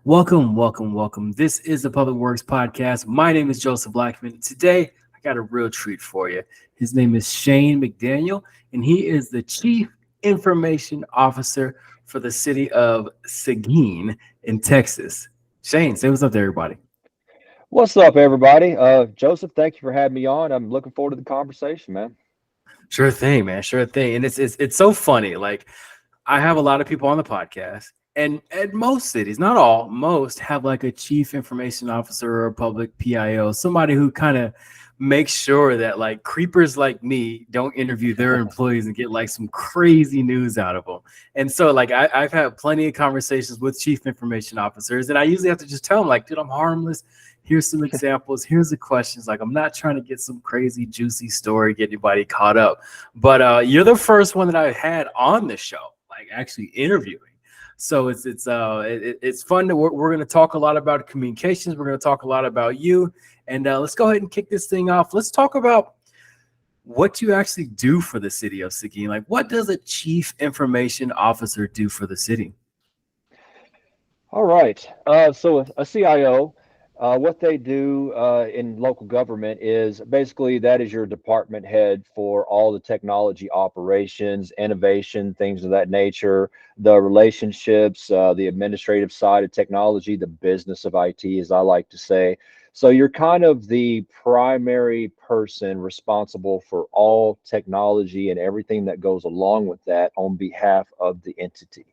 Welcome, welcome, welcome. This is the Public Works Podcast. My name is Joseph Blackman. Today, I got a real treat for you. His name is Shane McDaniel, and he is the Chief Information Officer for the City of Seguin in Texas. Shane, say what's up to everybody. What's up, everybody? Joseph, thank you for having me on. I'm looking forward to the conversation, man. Sure thing, man. Sure thing. And it's so funny. Like I have a lot of people on the podcast, and at most cities, not all, most have like a chief information officer or a public PIO, somebody who kind of makes sure that like creepers like me don't interview their employees and get like some crazy news out of them. And so like I've had plenty of conversations with chief information officers, and I usually have to just tell them like, dude, I'm harmless. Here's some examples. Here's the questions. Like, I'm not trying to get some crazy, juicy story, get anybody caught up. But you're the first one that I had on the show, like actually interviewing. So it's fun. We're going to talk a lot about communications. We're going to talk a lot about you. And let's go ahead and kick this thing off. Let's talk about what you actually do for the city of Seguin. Like, what does a chief information officer do for the city? All right. So a CIO, what they do in local government is basically that is your department head for all the technology operations, innovation, things of that nature, the relationships, the administrative side of technology, the business of IT, as I like to say. So you're kind of the primary person responsible for all technology and everything that goes along with that on behalf of the entity.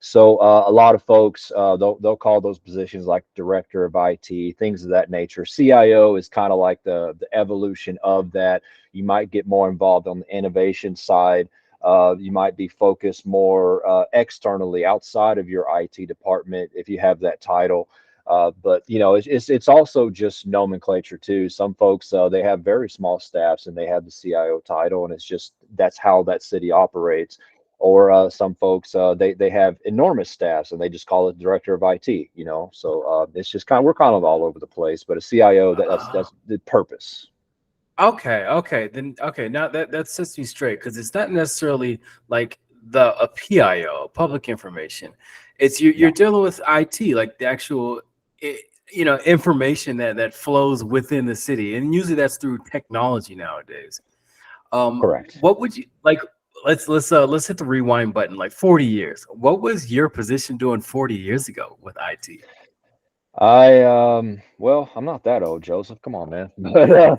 So a lot of folks they'll call those positions like director of IT, things of that nature. CIO is kind of like the evolution of that. You might get more involved on the innovation side. You might be focused more externally outside of your IT department if you have that title. But you know, it's also just nomenclature too. Some folks they have very small staffs and they have the CIO title, and it's just that's how that city operates. Or some folks they have enormous staffs and they just call it director of IT. You know, so it's just kind of we're kind of all over the place. But a CIO that's the purpose. Okay, okay, then okay. Now that sets me straight because it's not necessarily like the a PIO, public information. It's you're No, dealing with IT, like the actual information that flows within the city, and usually that's through technology nowadays. correct. What would you like? Let's hit the rewind button. Like 40 years. What was your position doing 40 years ago with IT? Well, I'm not that old, Joseph. Come on, man. No,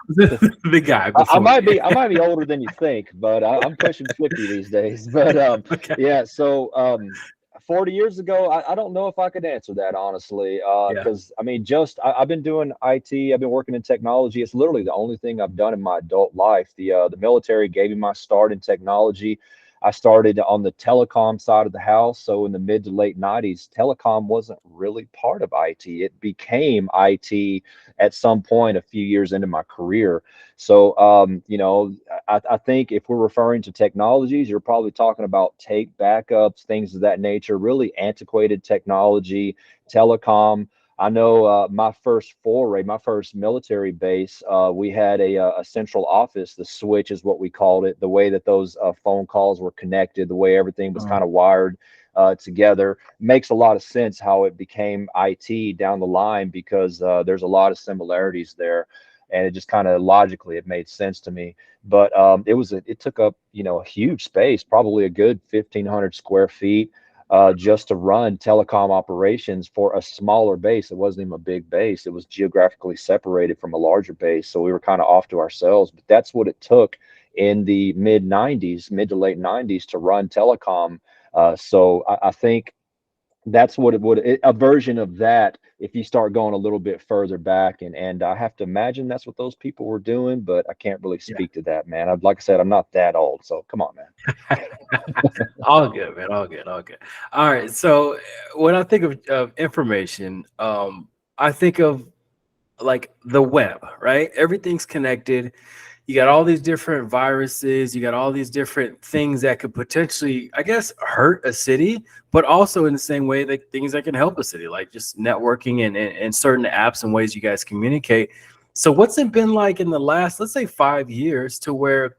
the guy I before might you. be older than you think, but I'm pushing 50 these days. But Okay. yeah, so 40 years ago, I don't know if I could answer that honestly, Yeah. because I mean, I've been doing IT, I've been working in technology. It's literally the only thing I've done in my adult life. The military gave me my start in technology. I started on the telecom side of the house. So in the mid to late 90s, telecom wasn't really part of IT. It became IT at some point a few years into my career. So, you know, I think if we're referring to technologies, you're probably talking about tape backups, things of that nature, really antiquated technology, telecom. I know my first foray, my first military base, we had a central office. The switch is what we called it. The way that those phone calls were connected, the way everything was kind of wired together, makes a lot of sense how it became IT down the line because there's a lot of similarities there, and it just kind of logically it made sense to me. But it took up a huge space, probably a good 1,500 square feet just to run telecom operations for a smaller base. It wasn't even a big base. It was geographically separated from a larger base. So we were kind of off to ourselves. But that's what it took in the mid 90s, mid to late 90s to run telecom. So I think that's what it would a version of that if you start going a little bit further back, and I have to imagine that's what those people were doing, but I can't really Yeah. speak to that, man. Like I said, I'm not that old, so come on, man. All good, man. All good. All good. All right. So when I think of information, I think of like the web, right? Everything's connected. You got all these different viruses, you got all these different things that could potentially, I guess, hurt a city, but also in the same way, like things that can help a city, like just networking and certain apps and ways you guys communicate. So what's it been like in the last, let's say 5 years to where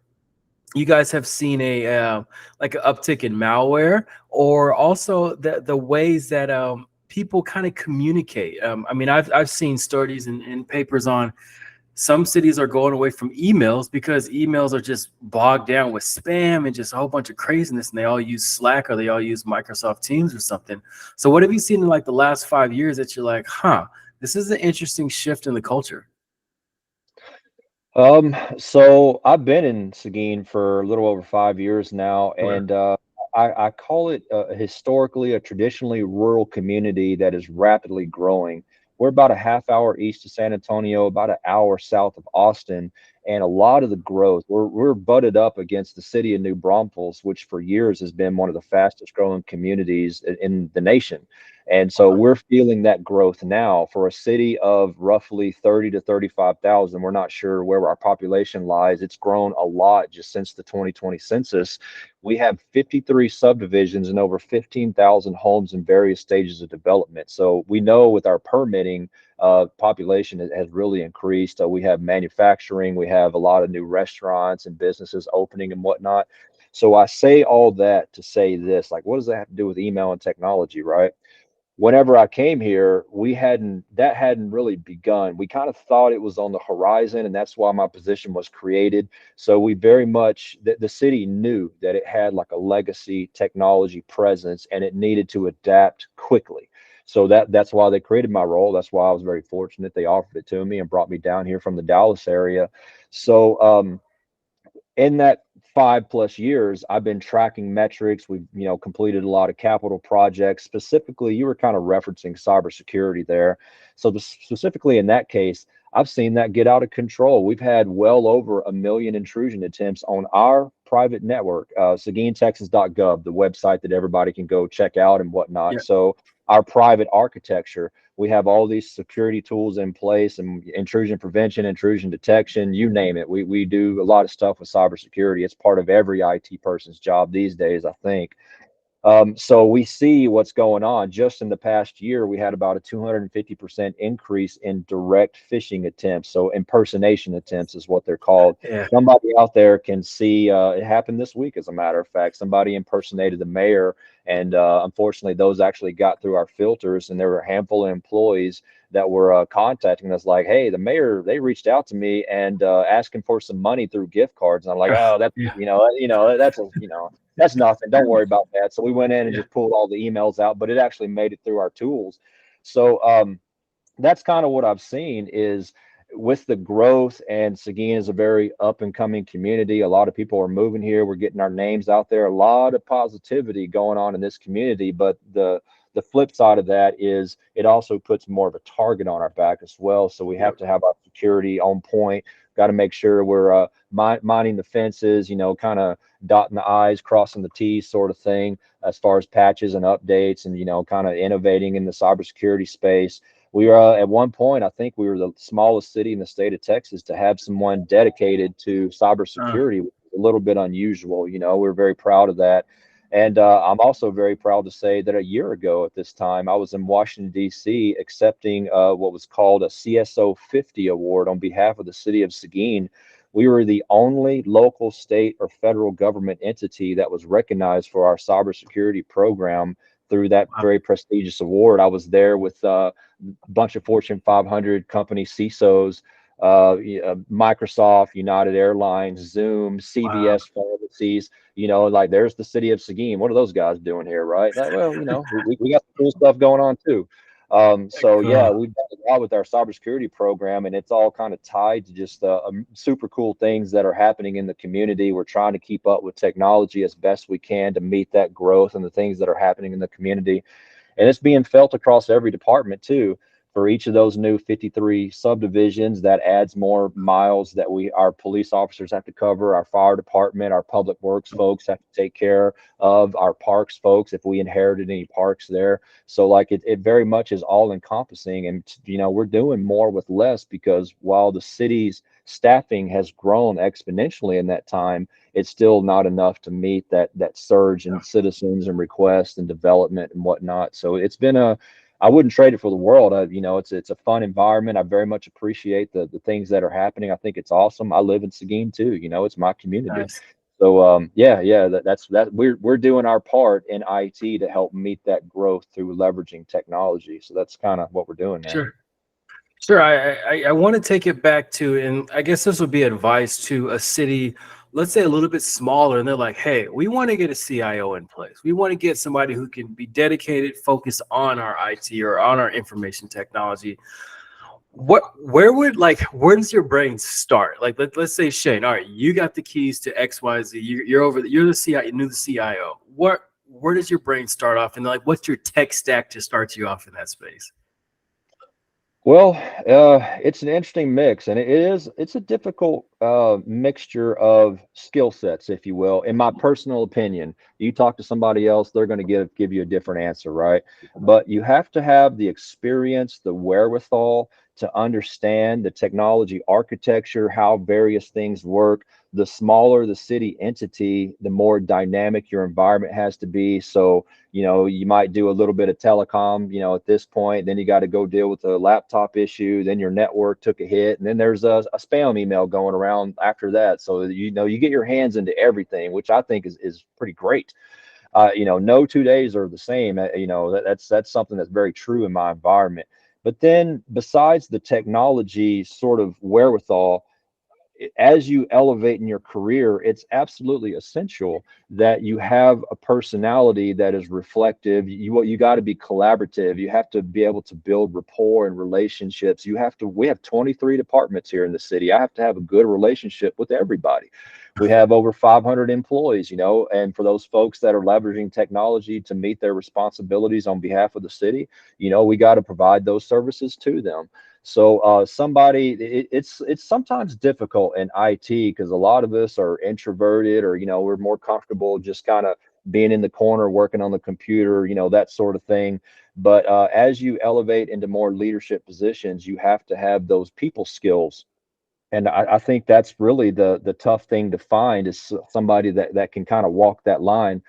you guys have seen a like an uptick in malware, or also the ways that people kind of communicate? I mean, I've seen studies and papers on some cities are going away from emails because emails are just bogged down with spam and just a whole bunch of craziness, and they all use Slack or they all use Microsoft Teams or something. So what have you seen in like the last 5 years that you're like, huh, this is an interesting shift in the culture? So I've been in Seguin for a little over 5 years now, Okay. and I call it historically a traditionally rural community that is rapidly growing. We're about a half hour east of San Antonio, about an hour south of Austin, and a lot of the growth, we're butted up against the city of New Braunfels, which for years has been one of the fastest growing communities in the nation. And so we're feeling that growth now for a city of roughly 30 to 35,000. We're not sure where our population lies. It's grown a lot just since the 2020 census. We have 53 subdivisions and over 15,000 homes in various stages of development. So we know with our permitting, population has really increased. We have manufacturing, we have a lot of new restaurants and businesses opening and whatnot. So I say all that to say this, like, what does that have to do with email and technology, right? Whenever I came here, that hadn't really begun. We kind of thought it was on the horizon, and that's why my position was created. So we very much the city knew that it had like a legacy technology presence and it needed to adapt quickly. So that's why they created my role. That's why I was very fortunate they offered it to me and brought me down here from the Dallas area. So in that 5 plus years, I've been tracking metrics. We've, completed a lot of capital projects. Specifically, you were kind of referencing cybersecurity there. So specifically in that case, I've seen that get out of control. We've had well over 1 million intrusion attempts on our private network, SeguinTexas.gov, the website that everybody can go check out and whatnot. Yeah. So our private architecture, we have all these security tools in place and intrusion prevention, intrusion detection, you name it. We do a lot of stuff with cybersecurity. It's part of every IT person's job these days, I think. So we see what's going on. Just in the past year, we had about a 250% increase in direct phishing attempts. So impersonation attempts is what they're called. Yeah. Somebody out there can see, it happened this week, as a matter of fact. Somebody impersonated the mayor, and unfortunately, those actually got through our filters. And there were a handful of employees that were contacting us like, hey, the mayor, they reached out to me and asking for some money through gift cards. And I'm like, oh, that's, Yeah. that's nothing. Don't worry about that. So we went in and Yeah. just pulled all the emails out, but it actually made it through our tools. So that's kind of what I've seen is with the growth, and Seguin is a very up and coming community. A lot of people are moving here. We're getting our names out there. A lot of positivity going on in this community, but the flip side of that is it also puts more of a target on our back as well. So we have Yep. to have our security on point. Got to make sure we're minding the fences, kind of dotting the I's, crossing the T's sort of thing as far as patches and updates and, kind of innovating in the cybersecurity space. We are at one point, I think we were the smallest city in the state of Texas to have someone dedicated to Uh, cybersecurity, which is a little bit unusual. We're very proud of that. And I'm also very proud to say that a year ago at this time, I was in Washington, D.C., accepting what was called a CSO 50 award on behalf of the city of Seguin. We were the only local, state, or federal government entity that was recognized for our cybersecurity program through that wow. very prestigious award. I was there with bunch of Fortune 500 company CISOs, Microsoft, United Airlines, Zoom, Wow. CVS pharmacies. Like there's the city of Seguin. What are those guys doing here, right? Like, well, we got cool stuff going on too. So yeah, Cool. we've done a lot with our cybersecurity program, and it's all kind of tied to just super cool things that are happening in the community. We're trying to keep up with technology as best we can to meet that growth and the things that are happening in the community, and it's being felt across every department too. For each of those new 53 subdivisions, that adds more miles that our police officers have to cover, our fire department, our public works folks have to take care of, our parks folks if we inherited any parks there. So like it very much is all encompassing, and we're doing more with less, because while the city's staffing has grown exponentially in that time, it's still not enough to meet that surge in citizens and requests and development and whatnot. So it's been I wouldn't trade it for the world. It's a fun environment. I very much appreciate the things that are happening. I think it's awesome. I live in Seguin too. It's my community. Nice. So yeah, that's we're doing our part in IT to help meet that growth through leveraging technology. So that's kind of what we're doing, man. Sure. Sure. I want to take it back to, and I guess this would be advice to a city, let's say a little bit smaller, and they're like, hey, we want to get a CIO in place. We want to get somebody who can be dedicated, focused on our IT or on our information technology. Where does your brain start? Like, let's say Shane, all right, you got the keys to XYZ. You're over, you're the CIO, you knew the CIO. Where does your brain start off? And like, what's your tech stack to start you off in that space? Well, it's an interesting mix, and it's a difficult mixture of skill sets, if you will. In my personal opinion, you talk to somebody else, they're going to give you a different answer, right? But you have to have the experience, the wherewithal to understand the technology architecture, how various things work. The smaller the city entity, the more dynamic your environment has to be. So you might do a little bit of telecom, at this point, then you got to go deal with a laptop issue, then your network took a hit, and then there's a spam email going around after that. So you get your hands into everything, which I think is pretty great. No 2 days are the same. That's something that's very true in my environment. But then besides the technology sort of wherewithal, as you elevate in your career, it's absolutely essential that you have a personality that is reflective. You got to be collaborative. You have to be able to build rapport and relationships. We have 23 departments here in the city. I have to have a good relationship with everybody. We have over 500 employees, and for those folks that are leveraging technology to meet their responsibilities on behalf of the city, we got to provide those services to them. So it's sometimes difficult in IT because a lot of us are introverted, or we're more comfortable just kind of being in the corner working on the computer, that sort of thing. But as you elevate into more leadership positions, you have to have those people skills, and I think that's really the tough thing to find is somebody that can kind of walk that line.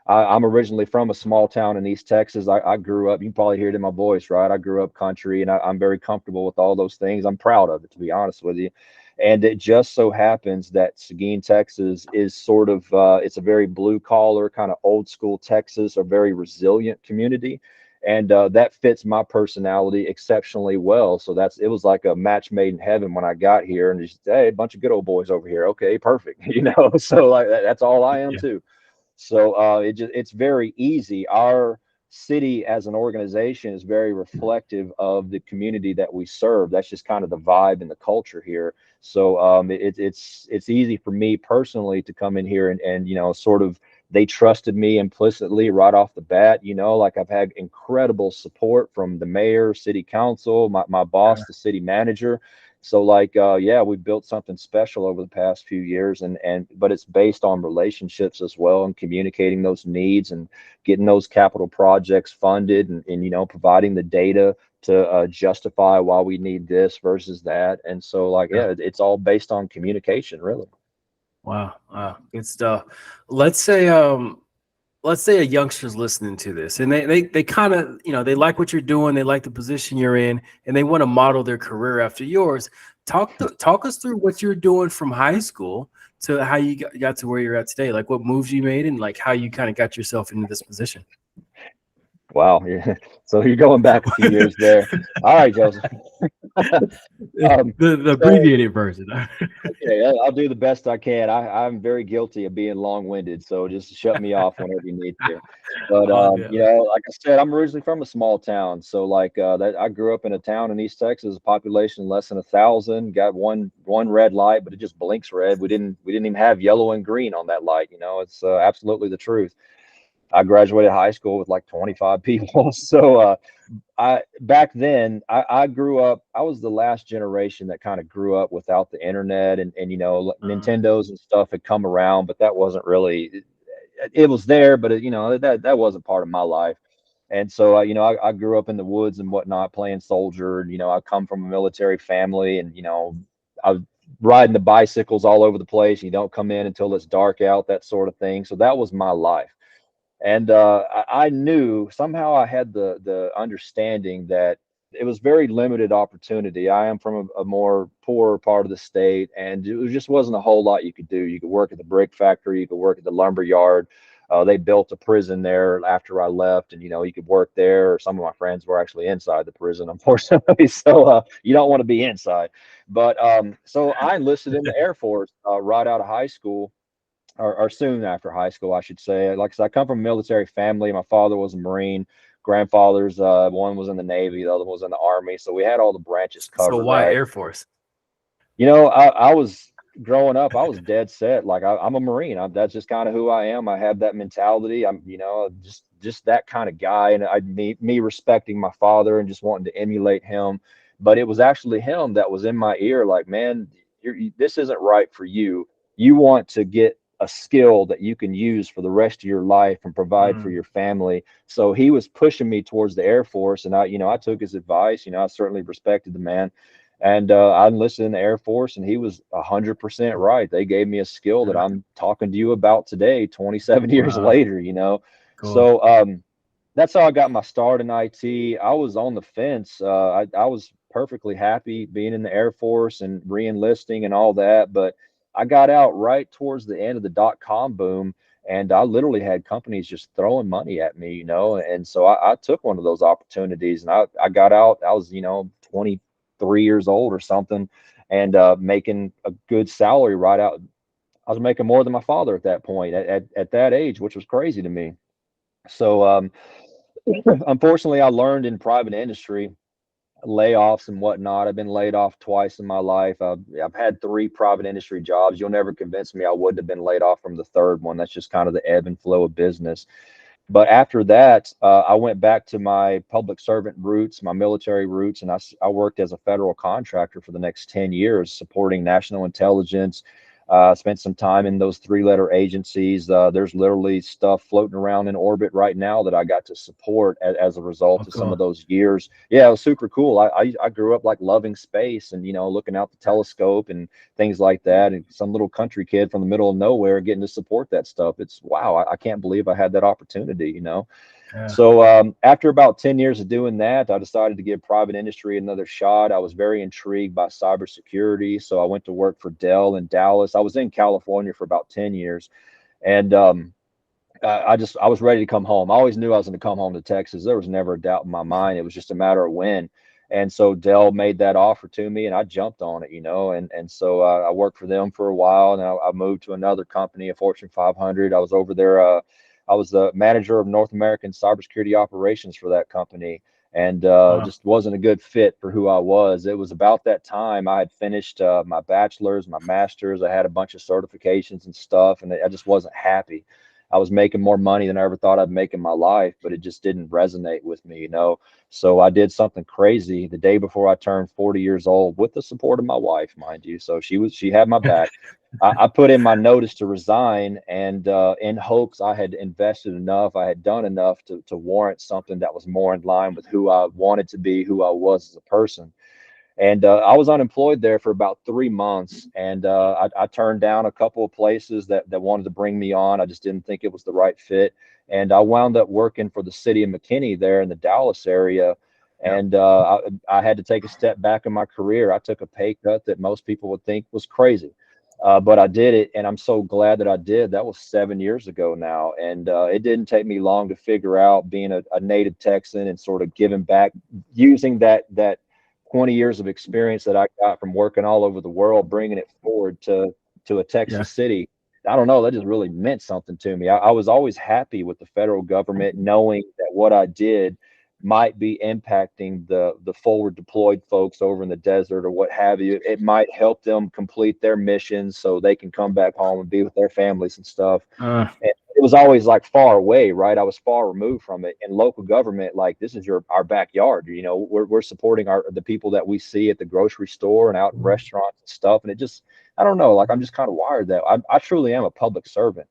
I'm originally from a small town in East Texas. I grew up, you can probably hear it in my voice, right? I grew up country, and I'm very comfortable with all those things. I'm proud of it, to be honest with you. And it just so happens that Seguin, Texas is sort of, it's a very blue collar, kind of old school Texas, a very resilient community. And that fits my personality exceptionally well. So it was like a match made in heaven when I got here, and just, hey, a bunch of good old boys over here. Okay, perfect. So like that's all I am Yeah. too. So it's very easy. Our city as an organization is very reflective of the community that we serve. That's just kind of the vibe and the culture here. So it's easy for me personally to come in here and sort of they trusted me implicitly right off the bat. Like I've had incredible support from the mayor, city council, my boss, the city manager. So like yeah, we built something special over the past few years, and but it's based on relationships as well, and communicating those needs and getting those capital projects funded, and providing the data to justify why we need this versus that. And so like Yeah. yeah, it's all based on communication, really. Wow. Wow. Good stuff. Let's say let's say a youngster's listening to this, and they kind of, they like what you're doing, they like the position you're in, and they want to model their career after yours. Talk us through what you're doing from high school to how you got to where you're at today, like what moves you made and like how you kind of got yourself into this position. Wow. Yeah. So you're going back a few years there. All right, Joseph. um, The so abbreviated version. okay, I'll do the best I can. I'm very guilty of being long-winded, so just shut me off whenever you need to. But All good. like I said, I'm originally from a small town, so like that I grew up in a town in East Texas, a population less than 1,000. Got one red light, but it just blinks red. We didn't even have yellow and green on that light. It's absolutely the truth. I graduated high school with like 25 people, so I back then I grew up. I was the last generation that kind of grew up without the internet, and Uh, Nintendos and stuff had come around, but that wasn't really. It was there, but that wasn't part of my life. And so I grew up in the woods and whatnot, playing soldier. And I come from a military family, and I was riding the bicycles all over the place. You don't come in until it's dark out, that sort of thing. So that was my life. And I knew somehow I had the understanding that it was very limited opportunity. I am from a more poorer part of the state, and it just wasn't a whole lot you could do. You could work at the brick factory, you could work at the lumber yard. They built a prison there after I left, and you could work there. Or some of my friends were actually inside the prison, unfortunately. So you don't want to be inside. But so I enlisted in the Air Force right out of high school, or soon after high school, I should say. Like I said, I come from a military family. My father was a Marine. Grandfathers, one was in the Navy, the other was in the Army. So we had all the branches So covered, why right? Air Force? I was growing up, I was dead set. Like I'm a Marine. That's just kind of who I am. I have that mentality. I'm, just that kind of guy. And me respecting my father and just wanting to emulate him. But it was actually him that was in my ear, like, man, this isn't right for you. You want to get a skill that you can use for the rest of your life and provide for Mm, your family. So he was pushing me towards the Air Force, and I took his advice. I certainly respected the man, and I enlisted in the Air Force, and he was 100% right. They gave me a skill that yeah. I'm talking to you about today, 27 years Wow. later. Cool. So that's how I got my start in IT. I was on the fence. I was perfectly happy being in the Air Force and re-enlisting and all that, but I got out right towards the end of the dot-com boom, and I literally had companies just throwing money at me. And so I took one of those opportunities, and I got out. I was 23 years old or something, and making a good salary right out. I was making more than my father at that point, at that age, which was crazy to me. So unfortunately, I learned in private industry layoffs and whatnot. I've been laid off twice in my life. I've had three private industry jobs. You'll never convince me I wouldn't have been laid off from the third one. That's just kind of the ebb and flow of business. But after that, I went back to my public servant roots, my military roots, and I worked as a federal contractor for the next 10 years, supporting national intelligence. Spent some time in those three-letter agencies. There's literally stuff floating around in orbit right now that I got to support as a result Oh, of some cool. of those years. Yeah, it was super cool. I grew up like loving space and looking out the telescope and things like that. And some little country kid from the middle of nowhere getting to support that stuff. It's wow. I can't believe I had that opportunity. Yeah. So after about 10 years of doing that, I decided to give private industry another shot. I was very intrigued by cybersecurity. So I went to work for Dell in Dallas. I was in California for about 10 years. And I was ready to come home. I always knew I was going to come home to Texas. There was never a doubt in my mind. It was just a matter of when. And so Dell made that offer to me, and I jumped on it. And so I worked for them for a while, and I moved to another company, a Fortune 500. I was over there. I was the manager of North American cybersecurity operations for that company, and Wow. just wasn't a good fit for who I was. It was about that time I had finished my bachelor's, my master's. I had a bunch of certifications and stuff, and I just wasn't happy. I was making more money than I ever thought I'd make in my life, but it just didn't resonate with me. So I did something crazy the day before I turned 40 years old with the support of my wife, mind you. So she had my back. I put in my notice to resign, and in hopes I had invested enough, I had done enough to warrant something that was more in line with who I wanted to be, who I was as a person. And I was unemployed there for about 3 months, and I turned down a couple of places that wanted to bring me on. I just didn't think it was the right fit, and I wound up working for the city of McKinney there in the Dallas area. Yep. And I had to take a step back in my career. I took a pay cut that most people would think was crazy. But I did it, and I'm so glad that I did. That was 7 years ago now, and it didn't take me long to figure out being a native Texan and sort of giving back, using that 20 years of experience that I got from working all over the world, bringing it forward to a Yeah. Texas city. I don't know, that just really meant something to me. I was always happy with the federal government, knowing that what I did might be impacting the forward deployed folks over in the desert or what have you. It might help them complete their missions so they can come back home and be with their families and stuff. Uh, And it was always like far away, right? I was far removed from it. And local government, like, this is our backyard. We're supporting the people that we see at the grocery store and out in restaurants and stuff. And it just, I don't know, like, I'm just kind of wired that I truly am a public servant.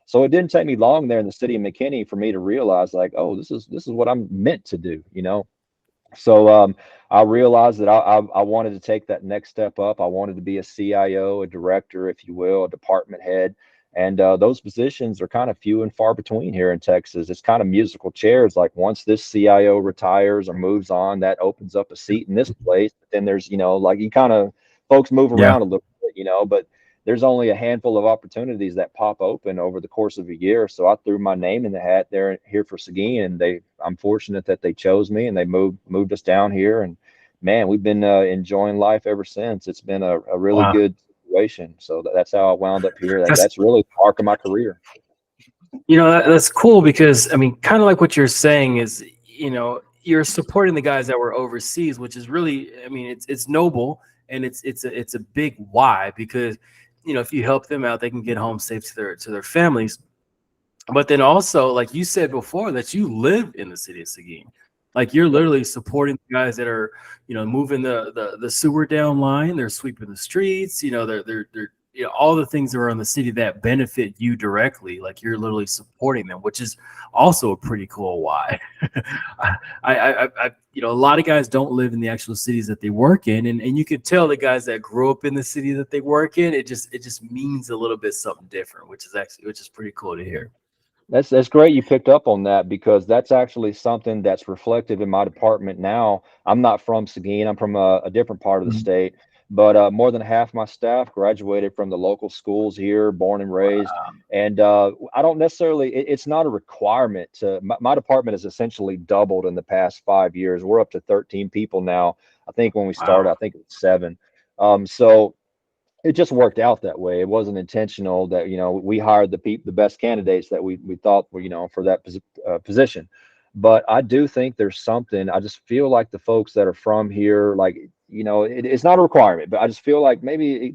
So it didn't take me long there in the city of McKinney for me to realize, like, oh, this is what I'm meant to do. So I realized that I wanted to take that next step up. I wanted to be a CIO, a director, if you will, a department head. And those positions are kind of few and far between here in Texas. It's kind of musical chairs. Like once this CIO retires or moves on, that opens up a seat in this place. But then there's, like you kind of folks move Yeah. around a little bit, but there's only a handful of opportunities that pop open over the course of a year. So I threw my name in the hat there here for Seguin, and I'm fortunate that they chose me and they moved us down here. And man, we've been enjoying life ever since. It's been a really Wow. good situation. So that's how I wound up here. That's That's really the arc of my career. that's cool because I mean, kind of like what you're saying is, you're supporting the guys that were overseas, which is really, I mean, it's noble and it's a big why because if you help them out, they can get home safe to their families. But then also, like you said before, that you live in the city of Seguin. Like you're literally supporting the guys that are, moving the sewer down line. They're sweeping the streets. They're all the things that are in the city that benefit you directly. Like you're literally supporting them, which is also a pretty cool why. A lot of guys don't live in the actual cities that they work in, and you can tell the guys that grew up in the city that they work in. It just means a little bit something different, which is pretty cool to hear. That's great you picked up on that, because that's actually something that's reflective in my department now. I'm not from Seguin. I'm from a different part of the Mhm. state, but more than half my staff graduated from the local schools here, born and raised. And I don't necessarily, it's not a requirement my department has essentially doubled in the past 5 years. We're up to 13 people now. I think when we started, Wow. I think it was seven. So it just worked out that way. It wasn't intentional that, we hired the best candidates that we thought were, for that position. But I do think there's something. I just feel like the folks that are from here, like, it's not a requirement, but I just feel like maybe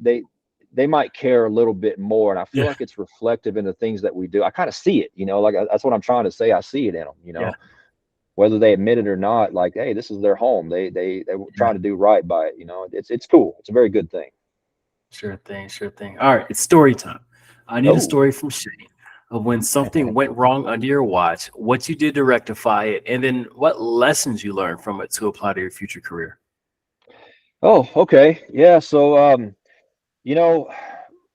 they might care a little bit more. And I feel Yeah. like it's reflective in the things that we do. I kind of see it, like that's what I'm trying to say. I see it in them, Yeah. whether they admit it or not. Like, hey, this is their home. They were Yeah. trying to do right by it. It's cool. It's a very good thing. Sure thing. Sure thing. All right. It's story time. I need a Oh. story from Shane of when something went wrong under your watch, what you did to rectify it, and then what lessons you learned from it to apply to your future career. Oh, okay. Yeah. So, you know,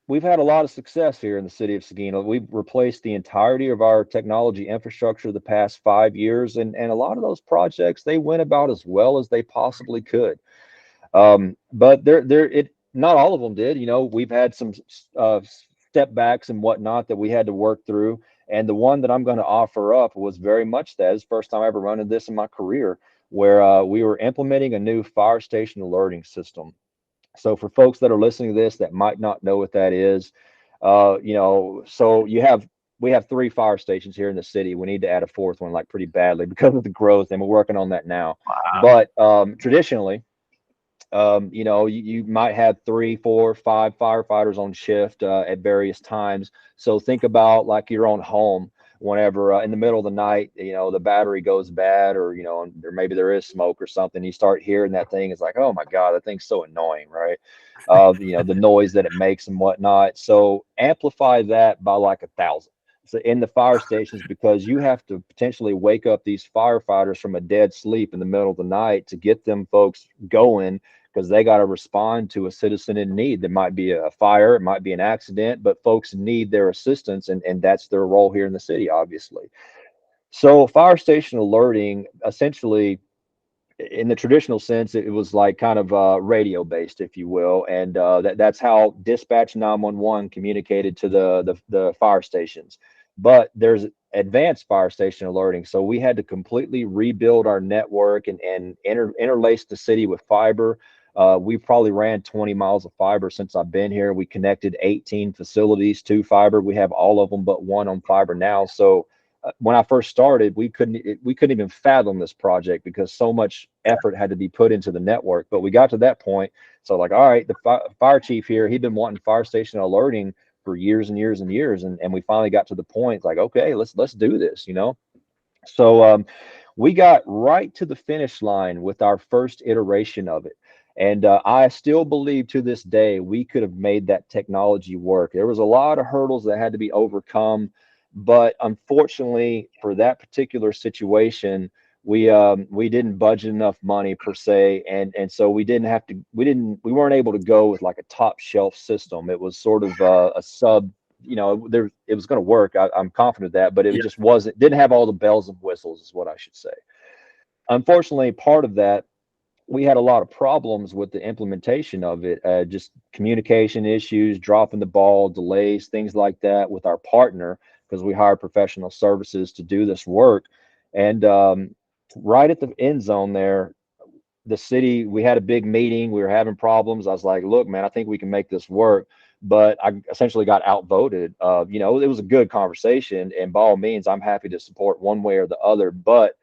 we've had a lot of success here in the city of Seguin. We've replaced the entirety of our technology infrastructure the past 5 years, and a lot of those projects, they went about as well as they possibly could. But it not all of them did. We've had some step backs and whatnot that we had to work through. And the one that I'm going to offer up was very much that. It's the first time I ever run into this in my career, where we were implementing a new fire station alerting system. So for folks that are listening to this that might not know what that is, so we have three fire stations here in the city. We need to add a fourth one, like, pretty badly, because of the growth, and we're working on that now. Wow. But traditionally, you might have three, four, five firefighters on shift at various times. So think about like your own home. Whenever in the middle of the night, the battery goes bad, or maybe there is smoke or something, you start hearing that thing. It's like, oh my God, that thing's so annoying, right? The noise that it makes and whatnot. So amplify that by like 1,000. So in the fire stations, because you have to potentially wake up these firefighters from a dead sleep in the middle of the night to get them folks going, because they got to respond to a citizen in need. There might be a fire, it might be an accident, but folks need their assistance, and that's their role here in the city, obviously. So fire station alerting, essentially, in the traditional sense, it was like kind of radio based, if you will, and that's how dispatch 911 communicated to the fire stations. But there's advanced fire station alerting, so we had to completely rebuild our network and interlace the city with fiber. We probably ran 20 miles of fiber since I've been here. We connected 18 facilities to fiber. We have all of them but one on fiber now. So when I first started, we couldn't even fathom this project, because so much effort had to be put into the network. But we got to that point. So, like, all right, the fire chief here, he'd been wanting fire station alerting for years and years and years, and we finally got to the point, like, okay, let's do this. So we got right to the finish line with our first iteration of it. And I still believe to this day we could have made that technology work. There was a lot of hurdles that had to be overcome, but unfortunately for that particular situation, we didn't budget enough money per se, and so we weren't able to go with like a top shelf system. It was sort of a sub there it was going to work. I'm confident of that, but it Yeah. just wasn't, didn't have all the bells and whistles, is what I should say. Unfortunately, part of that, we had a lot of problems with the implementation of it, just communication issues, dropping the ball, delays, things like that with our partner, because we hired professional services to do this work. And right at the end zone there, the city, we had a big meeting. We were having problems. I was like, look, man, I think we can make this work. But I essentially got outvoted. It was a good conversation. And by all means, I'm happy to support one way or the other. But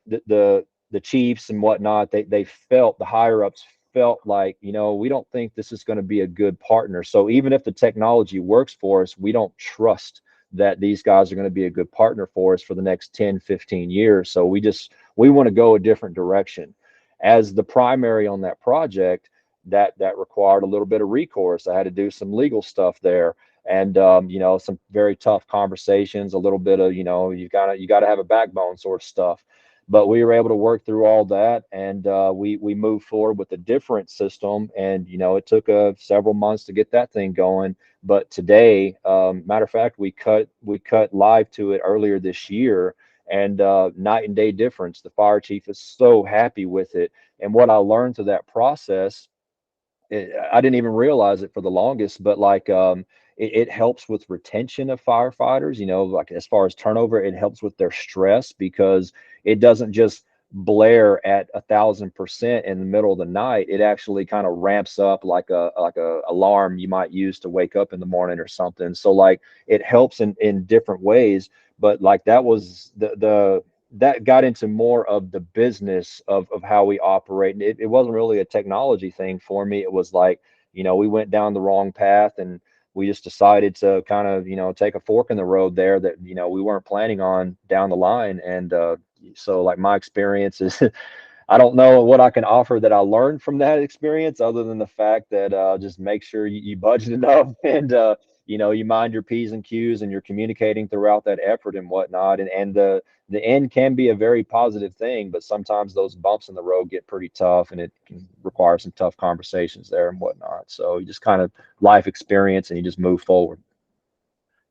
the chiefs and whatnot, they felt, the higher ups felt like, we don't think this is going to be a good partner. So even if the technology works for us, we don't trust that these guys are going to be a good partner for us for the next 10, 15 years. So we want to go a different direction. As the primary on that project, that required a little bit of recourse. I had to do some legal stuff there, and some very tough conversations, a little bit of, you got to have a backbone sort of stuff. But we were able to work through all that, and we moved forward with a different system. And it took several months to get that thing going. But today, matter of fact, we cut live to it earlier this year, and night and day difference. The fire chief is so happy with it. And what I learned through that process, I didn't even realize it for the longest, but like it helps with retention of firefighters. Like as far as turnover, it helps with their stress, because it doesn't just blare at 1,000% in the middle of the night. It actually kind of ramps up like a alarm you might use to wake up in the morning or something. So like it helps in different ways. But like that was the that got into more of the business of how we operate. And it wasn't really a technology thing for me. It was like, we went down the wrong path, and we just decided to kind of, take a fork in the road there that, we weren't planning on down the line. And so like my experience is I don't know what I can offer that I learned from that experience, other than the fact that just make sure you budget enough, and you mind your P's and Q's, and you're communicating throughout that effort and whatnot. And the end can be a very positive thing, but sometimes those bumps in the road get pretty tough, and it can require some tough conversations there and whatnot. So you just kind of life experience, and you just move forward.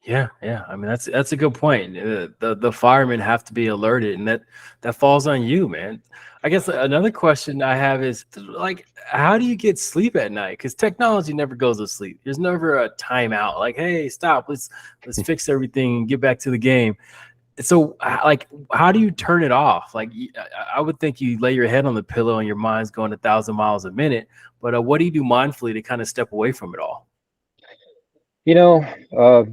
Yeah, yeah. I mean, that's a good point. The firemen have to be alerted, and that falls on you, man. I guess another question I have is like, how do you get sleep at night? Because technology never goes to sleep. There's never a timeout. Like, hey, stop. Let's fix everything and get back to the game. So, like, how do you turn it off? Like, I would think you lay your head on the pillow and your mind's going 1,000 miles a minute. But what do you do mindfully to kind of step away from it all?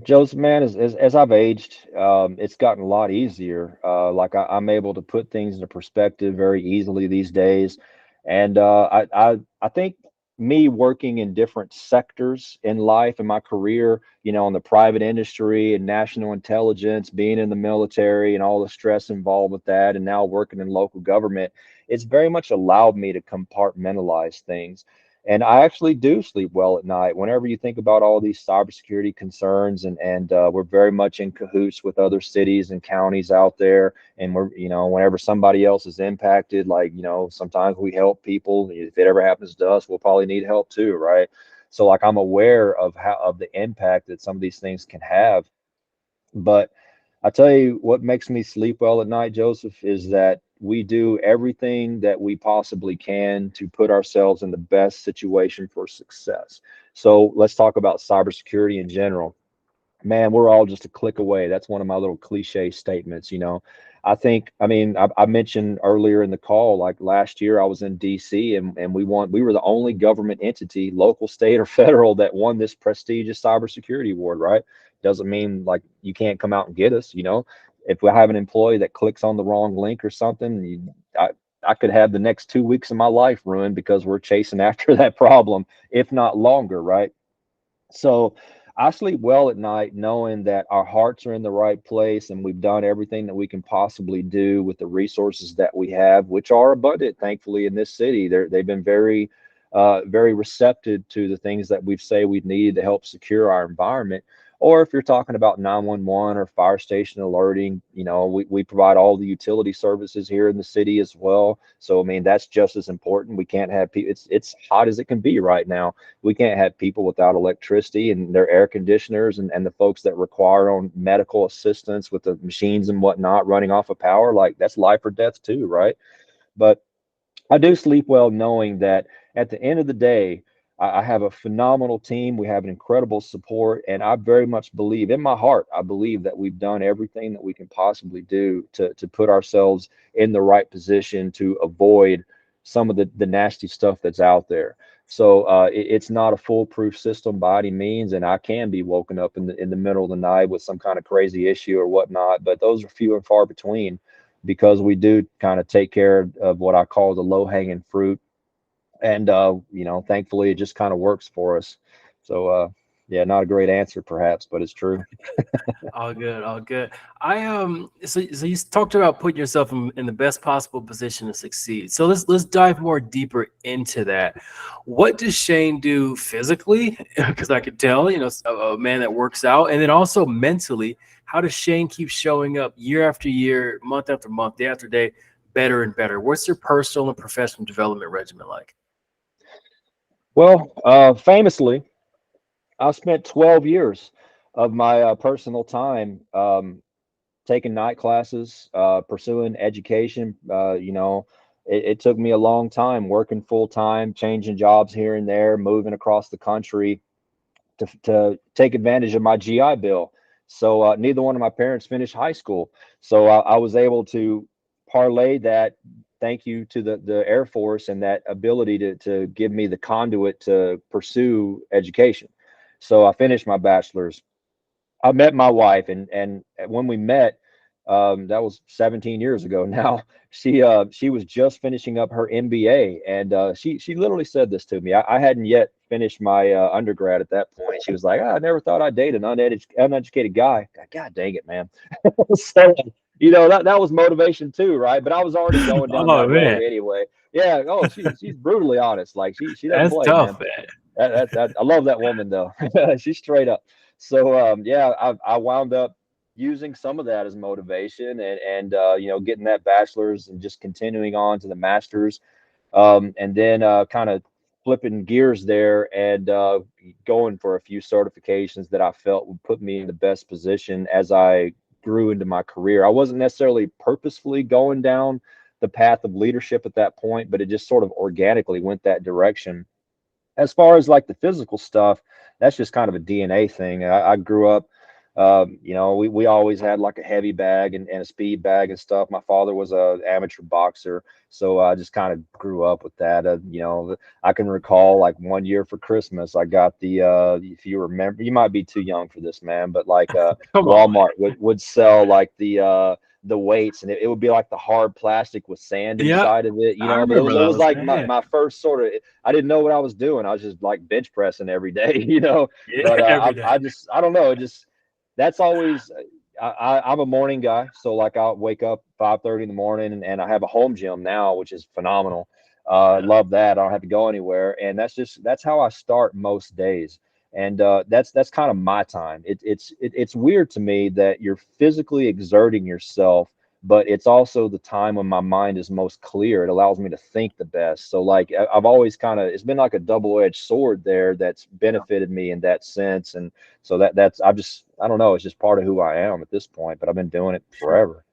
Joseph, man, as I've aged, it's gotten a lot easier. Like I'm able to put things into perspective very easily these days. And I think me working in different sectors in life and my career, in the private industry and national intelligence, being in the military and all the stress involved with that, and now working in local government, it's very much allowed me to compartmentalize things. And I actually do sleep well at night. Whenever you think about all these cybersecurity concerns, and we're very much in cahoots with other cities and counties out there. And we're, whenever somebody else is impacted, like, sometimes we help people. If it ever happens to us, we'll probably need help too, right? So like I'm aware of the impact that some of these things can have. But I tell you what makes me sleep well at night, Joseph, is that we do everything that we possibly can to put ourselves in the best situation for success. So let's talk about cybersecurity in general. Man, we're all just a click away. That's one of my little cliche statements. I mean, I mentioned earlier in the call, like last year I was in DC, and we were the only government entity, local, state, or federal, that won this prestigious cybersecurity award, right? Doesn't mean like you can't come out and get us. If we have an employee that clicks on the wrong link or something, I could have the next 2 weeks of my life ruined because we're chasing after that problem, if not longer, right? So I sleep well at night knowing that our hearts are in the right place, and we've done everything that we can possibly do with the resources that we have, which are abundant, thankfully, in this city. They've been very receptive to the things that we've say we've needed to help secure our environment. Or if you're talking about 911 or fire station alerting, we provide all the utility services here in the city as well. So I mean, that's just as important. We can't have people. It's hot as it can be right now. We can't have people without electricity and their air conditioners, and the folks that require on medical assistance with the machines and whatnot running off of power. Like, that's life or death too, right? But I do sleep well knowing that at the end of the day, I have a phenomenal team. We have an incredible support, and I very much believe in my heart, I believe that we've done everything that we can possibly do to put ourselves in the right position to avoid some of the nasty stuff that's out there. So it's not a foolproof system by any means, and I can be woken up in the middle of the night with some kind of crazy issue or whatnot, but those are few and far between because we do kind of take care of what I call the low hanging fruit. And, thankfully it just kind of works for us. So, yeah, not a great answer perhaps, but it's true. All good, all good. So you talked about putting yourself in the best possible position to succeed. So let's dive more deeper into that. What does Shane do physically? Because I could tell, a man that works out, and then also mentally. How does Shane keep showing up year after year, month after month, day after day, better and better? What's your personal and professional development regimen like? Well, famously, I spent 12 years of my personal time taking night classes, pursuing education. It took me a long time working full time, changing jobs here and there, moving across the country to take advantage of my GI Bill. So neither one of my parents finished high school. So I was able to parlay that. Thank you to the Air Force and that ability to give me the conduit to pursue education. So I finished my bachelor's. I met my wife, and when we met, that was 17 years ago now. She was just finishing up her MBA, and she literally said this to me. I hadn't yet finished my undergrad at that point. She was like, "I never thought I'd date an uneducated guy." God dang it, man. So that was motivation too, right? But I was already going down Oh that road man, anyway. Yeah. Oh, she's brutally honest. Like, she doesn't that's play, man. tough, man. I love that woman though. She's straight up. So yeah, I wound up using some of that as motivation, and getting that bachelor's and just continuing on to the master's, and then kind of flipping gears there and going for a few certifications that I felt would put me in the best position as I grew into my career. I wasn't necessarily purposefully going down the path of leadership at that point, but it just sort of organically went that direction. As far as like the physical stuff, that's just kind of a DNA thing. I grew up, we always had like a heavy bag and a speed bag and stuff. My father was a amateur boxer, so I just kind of grew up with that. I can recall like one year for Christmas, I got if you remember, you might be too young for this, man, but like Come on. Walmart would sell like the weights, and it would be like the hard plastic with sand Yeah, inside of it, I but it was remember it was those, like man. my first sort of. I didn't know what I was doing. I was just like bench pressing every day, Yeah, but every day. I don't know. It just that's always I'm a morning guy, so like I'll wake up 5:30 in the morning, and I have a home gym now, which is phenomenal. Yeah. Love that. I don't have to go anywhere, and that's how I start most days. And that's kind of my time. It's weird to me that you're physically exerting yourself, but it's also the time when my mind is most clear. It allows me to think the best. So like I've always kind of, it's been like a double-edged sword there that's benefited me in that sense. And so that's I don't know, it's just part of who I am at this point, but I've been doing it Sure. forever.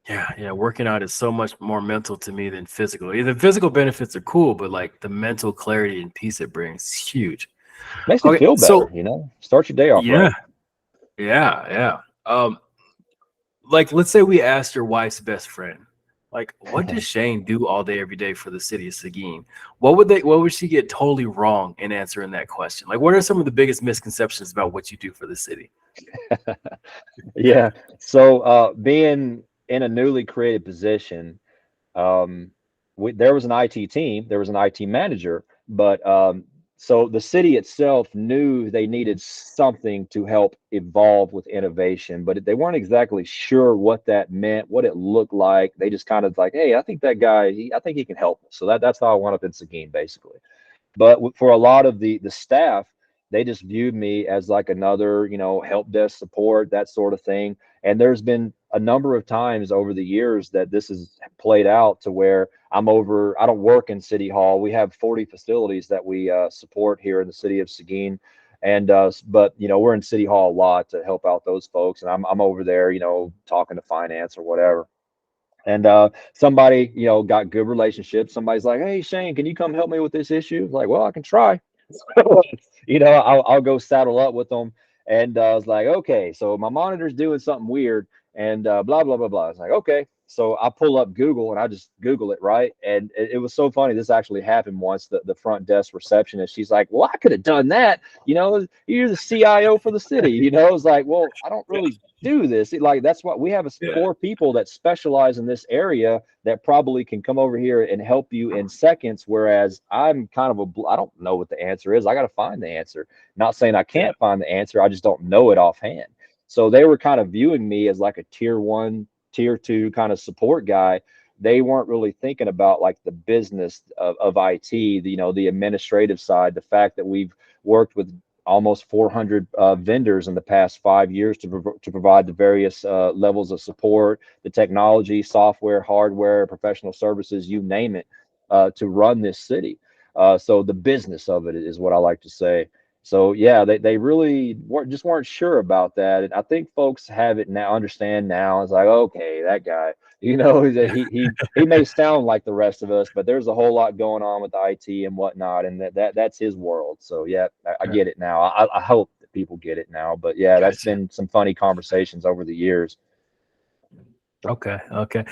Yeah, yeah. Working out is so much more mental to me than physical. The physical benefits are cool, but like the mental clarity and peace it brings is huge. Makes me Okay, feel better, so start your day off yeah, right. yeah. Like let's say we asked your wife's best friend, like, what does Shane do all day, every day for the city of Seguin? What would she get totally wrong in answering that question? Like, what are some of the biggest misconceptions about what you do for the city? Yeah. So being in a newly created position, um, there was an IT team, there was an IT manager, but so the city itself knew they needed something to help evolve with innovation, but they weren't exactly sure what that meant, what it looked like. They just kind of like, hey, I think that guy, I think he can help us. So that's how I wound up in Seguin, basically. But for a lot of the staff, they just viewed me as like another, help desk support, that sort of thing. And there's been a number of times over the years that this has played out to where I don't work in City Hall. We have 40 facilities that we support here in the city of Seguin. And but we're in City Hall a lot to help out those folks, and I'm over there, talking to finance or whatever. And somebody, got good relationships. Somebody's like, "Hey, Shane, can you come help me with this issue?" Like, well, I can try. I'll go saddle up with them. And I was like, okay, so my monitor's doing something weird, and blah blah blah blah. It's like, okay, so I pull up Google and I just Google it, right? And it was so funny. This actually happened once. The front desk receptionist, she's like, well, I could have done that. You're the CIO for the city. It's like, well, I don't really do this. Like, that's what we have, Yeah. 4 people that specialize in this area that probably can come over here and help you in seconds. Whereas I'm kind of I don't know what the answer is. I got to find the answer. Not saying I Yeah. can't find the answer. I just don't know it offhand. So they were kind of viewing me as like a tier 1, tier 2 kind of support guy. They weren't really thinking about like the business of IT, the administrative side, the fact that we've worked with almost 400 vendors in the past 5 years to provide the various levels of support, the technology, software, hardware, professional services, you name it, to run this city. So the business of it is what I like to say. So yeah, they really weren't sure about that, and I think folks have it now, understand now. It's like, okay, that guy, that he may sound like the rest of us, but there's a whole lot going on with IT and whatnot, and that's his world. So yeah, I Yeah. get it now. I hope that people get it now. But yeah, that's Gotcha. been some funny conversations over the years. Okay. Okay.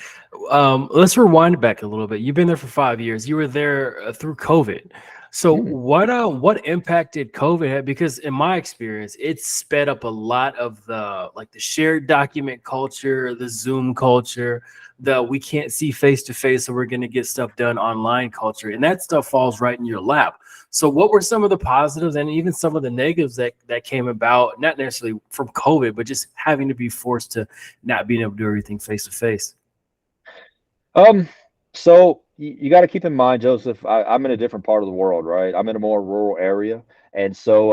Let's rewind back a little bit. You've been there for 5 years. You were there through COVID. So Mm, what impact did COVID have? Because in my experience, it sped up a lot of the shared document culture, the Zoom culture, the we can't see face to face, so we're gonna get stuff done online culture. And that stuff falls right in your lap. So what were some of the positives and even some of the negatives that came about, not necessarily from COVID, but just having to be forced to not being able to do everything face to face? Um, so you got to keep in mind, Joseph, I'm in a different part of the world, right? I'm in a more rural area, and so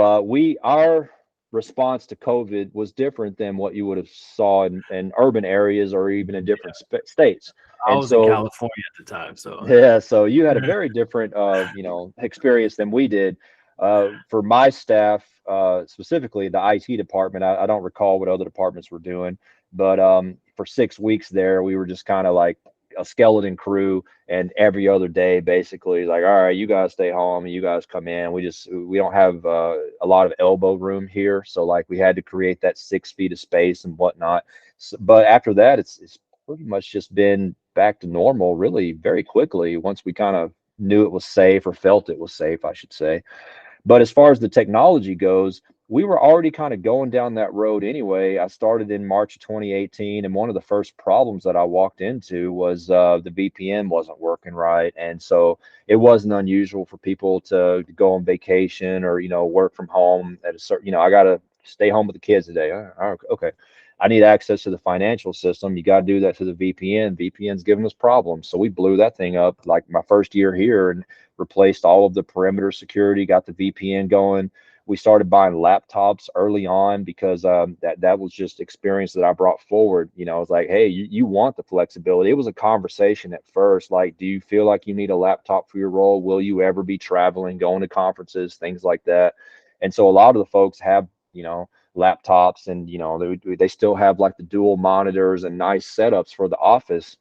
our response to COVID was different than what you would have saw in urban areas or even in different states. I And was in so California at the time, so yeah, so you had a very different, experience than we did. For my staff, specifically the IT department, I don't recall what other departments were doing, but for 6 weeks there, we were just kind of like a skeleton crew, and every other day, basically, like, all right, you guys stay home, you guys come in. We don't have a lot of elbow room here, so like we had to create that 6 feet of space and whatnot. But after that, it's pretty much just been back to normal really very quickly once we kind of knew it was safe, or felt it was safe, I should say. But as far as the technology goes, we were already kind of going down that road anyway. I started in March of 2018, and one of the first problems that I walked into was the VPN wasn't working right. And so it wasn't unusual for people to go on vacation or, work from home at a certain, I got to stay home with the kids today. Okay. I need access to the financial system. You got to do that to the VPN. VPN's giving us problems. So we blew that thing up like my first year here, and replaced all of the perimeter security, got the VPN going. We started buying laptops early on because that was just experience that I brought forward. It's like, hey, you want the flexibility. It was a conversation at first, like, do you feel like you need a laptop for your role? Will you ever be traveling, going to conferences, things like that? And so a lot of the folks have, laptops, and they still have like the dual monitors and nice setups for the office,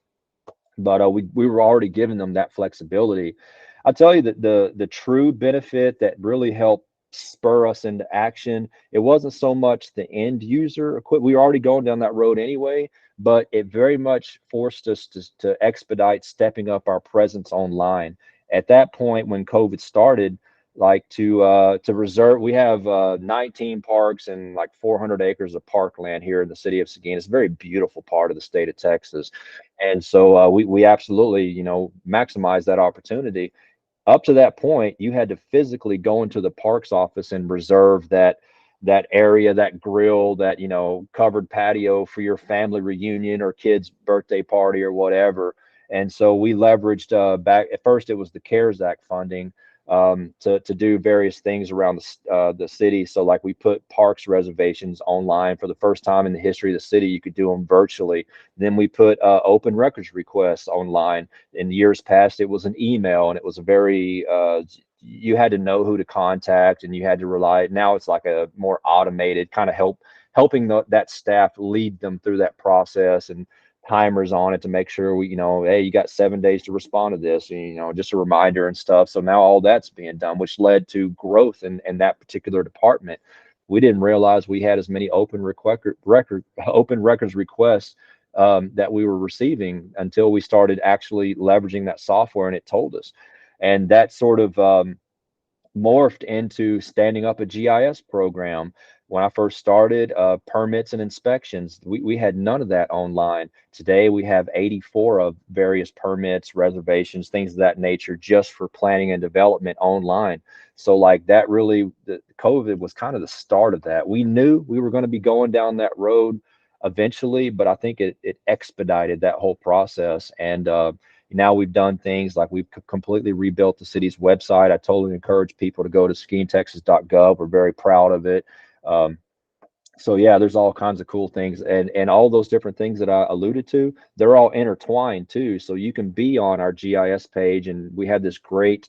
but we were already giving them that flexibility. I'll tell you that the true benefit that really helped spur us into action, it wasn't so much the end user equipment. We were already going down that road anyway, but it very much forced us to expedite stepping up our presence online. At that point, when COVID started, like to reserve, we have 19 parks and like 400 acres of parkland here in the city of Seguin. It's a very beautiful part of the state of Texas, and so we absolutely, maximize that opportunity. Up to that point, you had to physically go into the parks office and reserve that area, that grill, that covered patio for your family reunion or kids' birthday party or whatever. And so we leveraged back at first, it was the CARES Act funding. to do various things around the city. So like we put parks reservations online for the first time in the history of the city. You could do them virtually. Then we put open records requests online. In years past, it was an email, and it was a very you had to know who to contact, and you had to rely. Now it's like a more automated kind of helping that staff lead them through that process, and timers on it to make sure we, hey, you got 7 days to respond to this, and, just a reminder and stuff. So now all that's being done, which led to growth in that particular department. We didn't realize we had as many open records requests that we were receiving until we started actually leveraging that software, and it told us. And that sort of morphed into standing up a GIS program. When I first started, permits and inspections, we had none of that online. Today, we have 84 of various permits, reservations, things of that nature, just for planning and development online. So like that really, the COVID was kind of the start of that. We knew we were going to be going down that road eventually, but I think it expedited that whole process. And now we've done things like we've completely rebuilt the city's website. I totally encourage people to go to seguintexas.gov. We're very proud of it. Um, so yeah, there's all kinds of cool things, and all those different things that I alluded to, they're all intertwined too. So you can be on our GIS page, and we have this great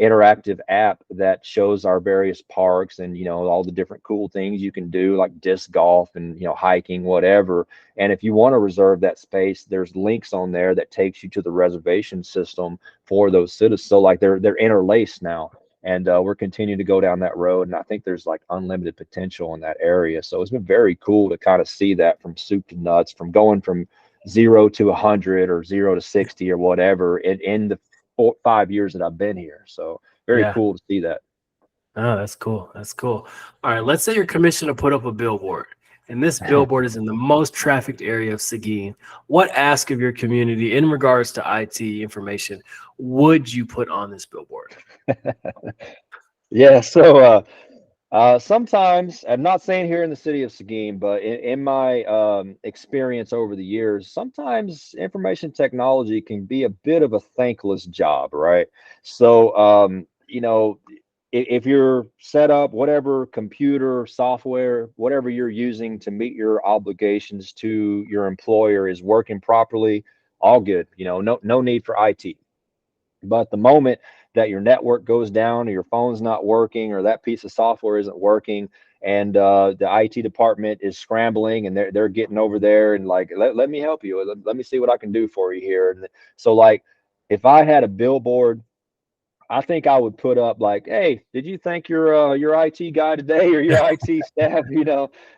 interactive app that shows our various parks and all the different cool things you can do, like disc golf and hiking, whatever. And if you want to reserve that space, there's links on there that takes you to the reservation system for those citizens. So like they're interlaced now, and we're continuing to go down that road. And I think there's like unlimited potential in that area. So it's been very cool to kind of see that from soup to nuts, from going from 0 to 100 or 0 to 60 or whatever in the 5 years that I've been here. So very Yeah. cool to see that. Oh, that's cool. That's cool. All right. Let's say you're commissioned to put up a billboard, and this billboard is in the most trafficked area of Seguin. What ask of your community in regards to IT information would you put on this billboard? Yeah. So sometimes, I'm not saying here in the city of Seguin, but in my experience over the years, sometimes information technology can be a bit of a thankless job, right? So, if you're set up, whatever computer, software, whatever you're using to meet your obligations to your employer is working properly, all good. No need for IT. But the moment that your network goes down or your phone's not working or that piece of software isn't working, and the IT department is scrambling and they're getting over there and like, let me help you. Let me see what I can do for you here. And so like if I had a billboard, I think I would put up like, "Hey, did you thank your IT guy today or your IT staff?"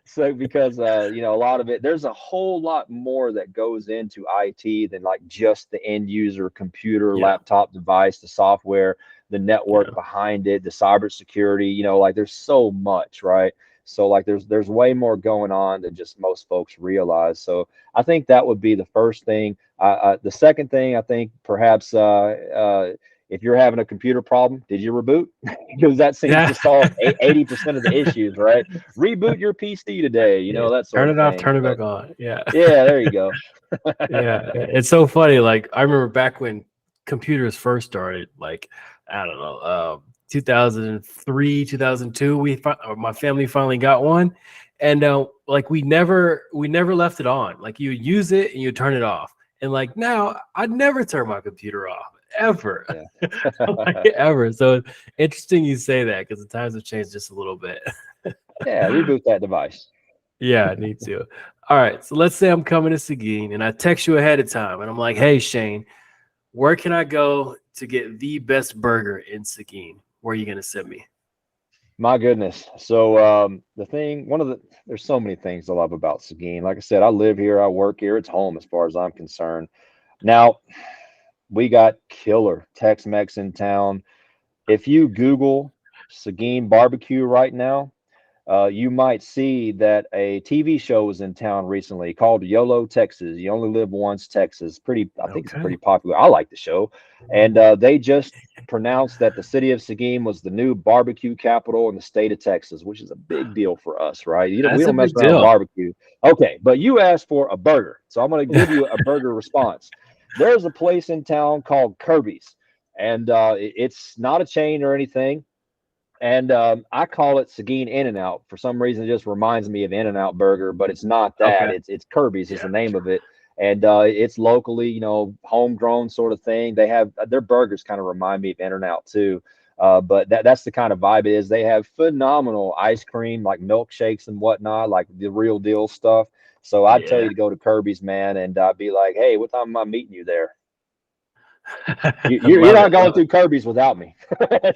So because a lot of it, there's a whole lot more that goes into IT than like just the end user computer, Yeah. laptop device, the software, the Yeah. network behind it, the cybersecurity. Like there's so much, right? So like there's way more going on than just most folks realize. So I think that would be the first thing. The second thing, I think perhaps if you're having a computer problem, did you reboot? Because that seems Yeah. to solve 80% of the issues, right? Reboot your PC today, Yeah. that sort Turn of it off, thing. turn it But back on. Yeah. yeah, there you go. Yeah. It's so funny. Like I remember back when computers first started, like, I don't know, 2003, 2002, my family finally got one. And like we never left it on. Like you use it and you turn it off. And like now I'd never turn my computer off ever. Yeah. Like ever. So interesting you say that because the times have changed just a little bit. Yeah, reboot that device. Yeah, I need to. All right. So let's say I'm coming to Seguin and I text you ahead of time and I'm like, hey, Shane, where can I go to get the best burger in Seguin? Where are you going to send me? My goodness. So there's so many things I love about Seguin. Like I said, I live here, I work here, it's home as far as I'm concerned. Now, we got killer Tex-Mex in town. If you Google Seguin barbecue right now, you might see that a TV show was in town recently called YOLO Texas. You Only Live Once, Texas. I think it's Okay. pretty popular. I like the show, and they just pronounced that the city of Seguin was the new barbecue capital in the state of Texas, which is a big deal for us, right? We That's a don't mess big around with deal. barbecue. Okay, but you asked for a burger, so I'm going to give you a burger response. There's a place in town called Kirby's. and it's not a chain or anything. And I call it Seguin In and Out. For some reason, it just reminds me of In and Out Burger, but it's not that. Okay. It's Kirby's is Yeah. the name of it, and it's locally, homegrown sort of thing. They have their burgers kind of remind me of In and Out too. But that's the kind of vibe it is. They have phenomenal ice cream, like milkshakes and whatnot, like the real deal stuff. So I'd tell Yeah. you to go to Kirby's, man, and be like, hey, what time am I meeting you there? You're Love not it. going Love through Kirby's without me.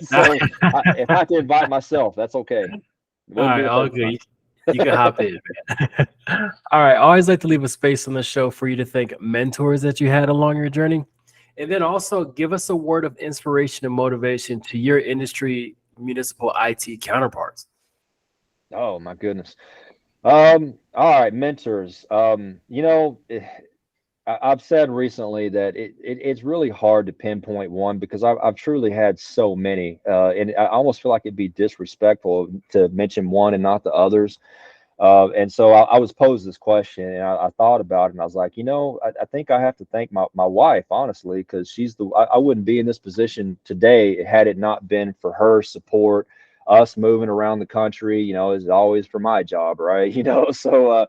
So it. if I have to invite myself, that's okay. It All wouldn't be right, the all first good. time. You can hop in, man. All right. I always like to leave a space on the show for you to thank mentors that you had along your journey. And then also give us a word of inspiration and motivation to your industry municipal IT counterparts. Oh my goodness. All right, mentors. I've said recently that it's really hard to pinpoint one because I've truly had so many, and I almost feel like it'd be disrespectful to mention one and not the others. And so I was posed this question, and I thought about it, and I was like, I think I have to thank my wife, honestly, because I wouldn't be in this position today had it not been for her support, us moving around the country, is always for my job, right? So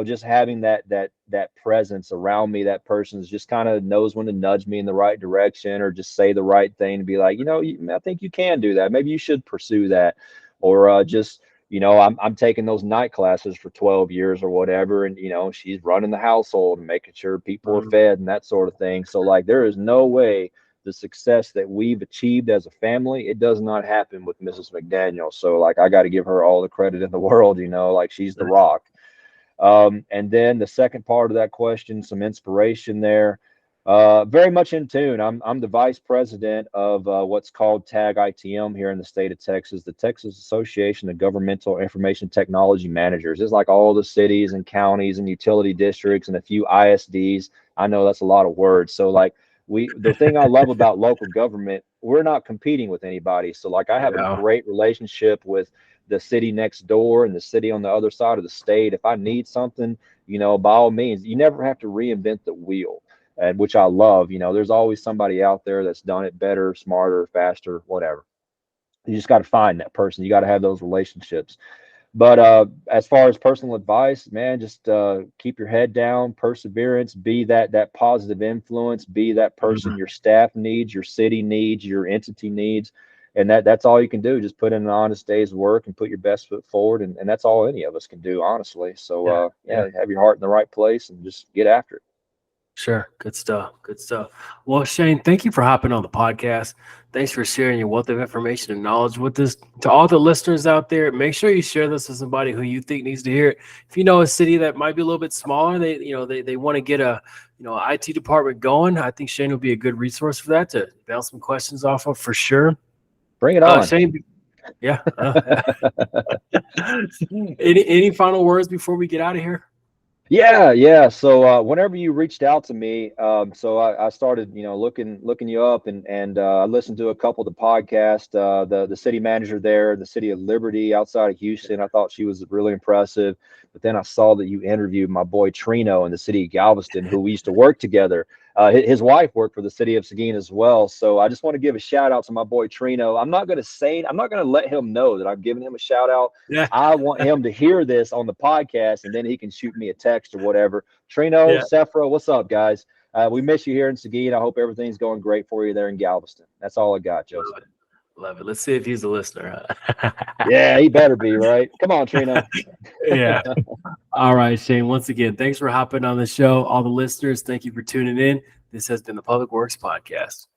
just having that presence around me, that person's just kind of knows when to nudge me in the right direction or just say the right thing and be like, I think you can do that. Maybe you should pursue that, or just I'm taking those night classes for 12 years or whatever, and she's running the household and making sure people are Mhm. fed and that sort of thing. So like there is no way the success that we've achieved as a family, it does not happen with Mrs. McDaniel. So like I got to give her all the credit in the world, like she's the Nice. rock. And then the second part of that question, some inspiration there. Very much in tune. I'm the vice president of what's called TAG ITM here in the state of Texas, the Texas Association of Governmental Information Technology Managers. It's like all the cities and counties and utility districts and a few ISDs. I know that's a lot of words. So like the thing I love about local government, we're not competing with anybody. So like I have a Yeah. great relationship with the city next door and the city on the other side of the state. If I need something, by all means, you never have to reinvent the wheel, and which I love. There's always somebody out there that's done it better, smarter, faster, whatever. You just got to find that person. You got to have those relationships. But as far as personal advice, man, just keep your head down, perseverance, be that positive influence, be that person Mhm. your staff needs, your city needs, your entity needs, and that's all you can do. Just put in an honest day's work and put your best foot forward, and that's all any of us can do, honestly. So Yeah. Yeah. yeah, have your heart in the right place and just get after it. Sure. Good stuff. Good stuff. Well, Shane, thank you for hopping on the podcast. Thanks for sharing your wealth of information and knowledge with us. To all the listeners out there, make sure you share this with somebody who you think needs to hear it. If you know a city that might be a little bit smaller, they want to get a IT department going. I think Shane will be a good resource for that to bounce some questions off of for sure. Bring it on. Shane, yeah. Any final words before we get out of here? Yeah, yeah. So whenever you reached out to me, so I started, looking you up, and I listened to a couple of the podcasts. The city manager there, the city of Liberty outside of Houston, I thought she was really impressive. But then I saw that you interviewed my boy Trino in the city of Galveston, who we used to work together. His wife worked for the city of Seguin as well. So I just want to give a shout out to my boy Trino. I'm not going to let him know that I'm giving him a shout out. Yeah. I want him to hear this on the podcast, and then he can shoot me a text or whatever. Trino, Yeah. Sephra, what's up, guys? We miss you here in Seguin. I hope everything's going great for you there in Galveston. That's all I got, Joseph. Love it. Love it. Let's see if he's a listener. Huh? Yeah, he better be, right? Come on, Trino. Yeah. All right, Shane. Once again, thanks for hopping on the show. All the listeners, thank you for tuning in. This has been the Public Works Podcast.